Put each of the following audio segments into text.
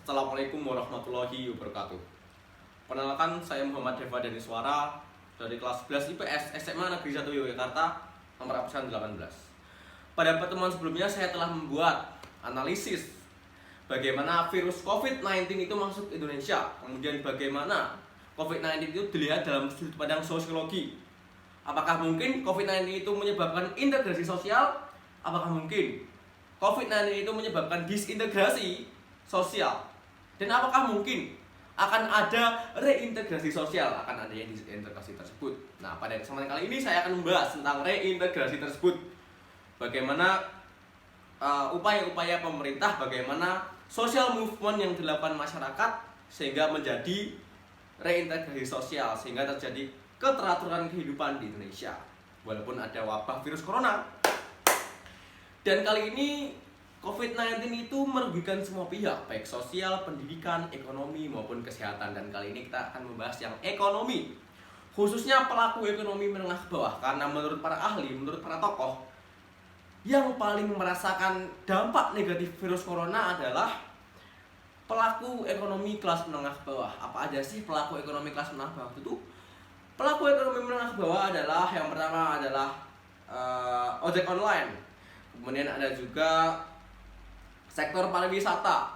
Assalamualaikum warahmatullahi wabarakatuh. Perkenalkan, saya Muhammad Deva Daniswara dari kelas 11 IPS SMA Negeri 1 Yogyakarta, nomor absen 18. Pada pertemuan sebelumnya saya telah membuat analisis bagaimana virus COVID-19 itu masuk Indonesia, kemudian bagaimana COVID-19 itu dilihat dalam sudut pandang sosiologi. Apakah mungkin COVID-19 itu menyebabkan integrasi sosial? Apakah mungkin COVID-19 itu menyebabkan disintegrasi sosial? Dan apakah mungkin akan ada reintegrasi sosial, akan ada yang disintegrasi tersebut? Nah, pada kesempatan kali ini saya akan membahas tentang reintegrasi tersebut. Bagaimana upaya-upaya pemerintah, bagaimana social movement yang dilakukan masyarakat sehingga menjadi reintegrasi sosial, sehingga terjadi keteraturan kehidupan di Indonesia walaupun ada wabah virus corona. Dan kali ini COVID-19 itu merugikan semua pihak, baik sosial, pendidikan, ekonomi, maupun kesehatan. Dan kali ini kita akan membahas yang ekonomi, khususnya pelaku ekonomi menengah ke bawah. Karena menurut para ahli, menurut para tokoh, yang paling merasakan dampak negatif virus corona adalah pelaku ekonomi kelas menengah ke bawah. Apa aja sih pelaku ekonomi kelas menengah ke bawah itu? Pelaku ekonomi menengah ke bawah adalah, yang pertama adalah ojek online. Kemudian ada juga sektor pariwisata,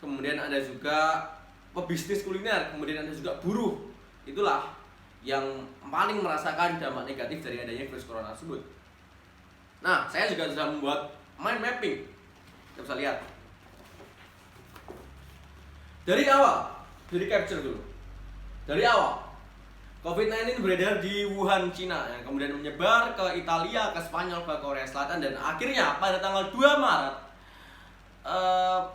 kemudian ada juga pebisnis kuliner, kemudian ada juga buruh. Itulah yang paling merasakan dampak negatif dari adanya virus corona tersebut. Nah, saya juga sudah membuat mind mapping. Kita bisa lihat dari awal, dari capture dulu. Dari awal, COVID-19 beredar di Wuhan, Cina, yang kemudian menyebar ke Italia, ke Spanyol, ke Korea Selatan, dan akhirnya pada tanggal 2 Maret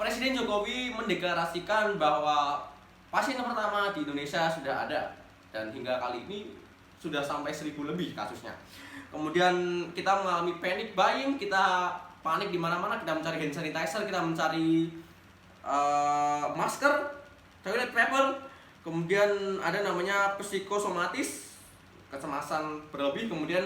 Presiden Jokowi mendeklarasikan bahwa pasien pertama di Indonesia sudah ada, dan hingga kali ini sudah sampai 1.000 lebih kasusnya. Kemudian kita mengalami panic buying, kita panik di mana-mana, kita mencari hand sanitizer, kita mencari masker, toilet paper, kemudian ada namanya psikosomatis, kecemasan berlebih, kemudian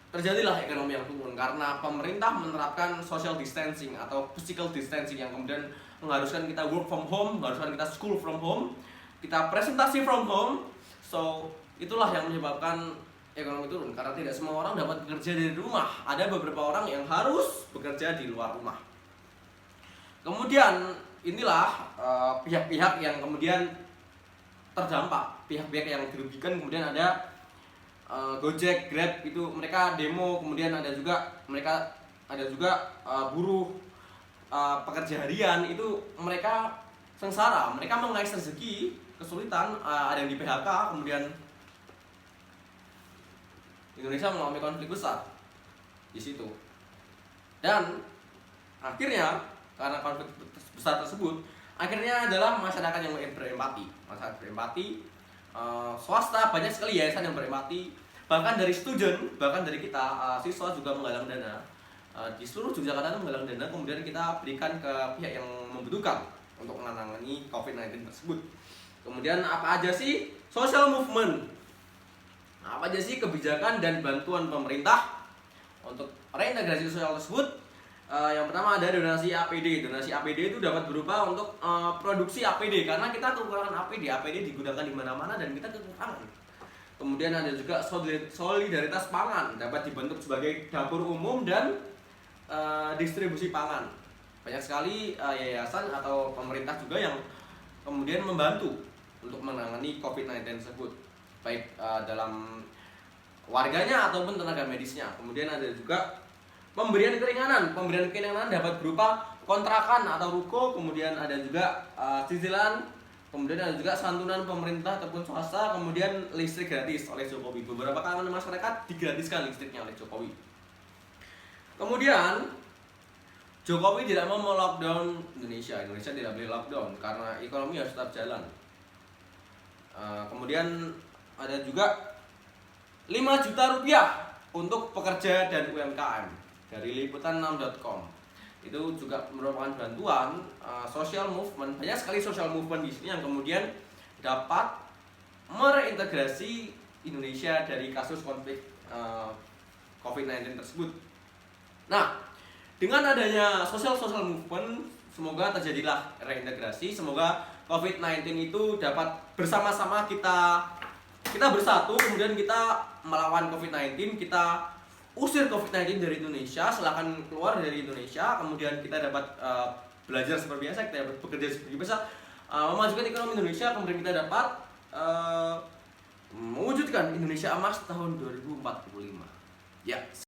terjadilah ekonomi yang turun karena pemerintah menerapkan social distancing atau physical distancing yang kemudian mengharuskan kita work from home, mengharuskan kita school from home, kita presentasi from home. So, itulah yang menyebabkan ekonomi turun karena tidak semua orang dapat bekerja dari rumah. Ada beberapa orang yang harus bekerja di luar rumah. Kemudian inilah pihak-pihak yang kemudian terdampak, pihak-pihak yang dirugikan. Kemudian ada Gojek, Grab, itu mereka demo. Kemudian ada juga buruh, pekerja harian, itu mereka sengsara, mereka mengais rezeki, kesulitan, ada yang di PHK. Kemudian Indonesia mengalami konflik besar di situ. Dan akhirnya karena konflik besar tersebut, akhirnya adalah masyarakat yang berempati, swasta, banyak sekali yayasan yang berempati, bahkan dari student, bahkan dari kita siswa juga menggalang dana. Di seluruh Yogyakarta menggalang dana, kemudian kita berikan ke pihak yang membutuhkan untuk menangani COVID-19 tersebut. Kemudian apa aja sih social movement? Apa aja sih kebijakan dan bantuan pemerintah untuk reintegrasi sosial tersebut? Yang pertama ada donasi APD. Donasi APD itu dapat berupa untuk produksi APD karena kita kekurangan APD. APD digunakan di mana-mana dan kita kekurangan. Kemudian ada juga solidaritas pangan, dapat dibentuk sebagai dapur umum dan distribusi pangan. Banyak sekali yayasan atau pemerintah juga yang kemudian membantu untuk menangani COVID-19 tersebut, baik dalam warganya ataupun tenaga medisnya. Kemudian ada juga pemberian keringanan dapat berupa kontrakan atau ruko, kemudian ada juga cicilan, kemudian ada juga santunan pemerintah ataupun swasta, kemudian listrik gratis oleh Jokowi. Beberapa kalangan masyarakat digratiskan listriknya oleh Jokowi. Kemudian Jokowi tidak mau lockdown Indonesia tidak boleh lockdown karena ekonomi harus tetap jalan. Kemudian ada juga 5 juta rupiah untuk pekerja dan UMKM dari liputan6.com. Itu juga merupakan bantuan social movement. Banyak sekali social movement di sini yang kemudian dapat mereintegrasi Indonesia dari kasus konflik COVID-19 tersebut. Nah, dengan adanya social movement, semoga terjadilah reintegrasi, semoga COVID-19 itu dapat bersama-sama kita bersatu, kemudian kita melawan COVID-19, kita usir COVID-19 dari Indonesia, silakan keluar dari Indonesia, kemudian kita dapat belajar seperti biasa, kita dapat bekerja seperti biasa, memajukan ekonomi Indonesia, kemudian kita dapat mewujudkan Indonesia Emas tahun 2045. Ya.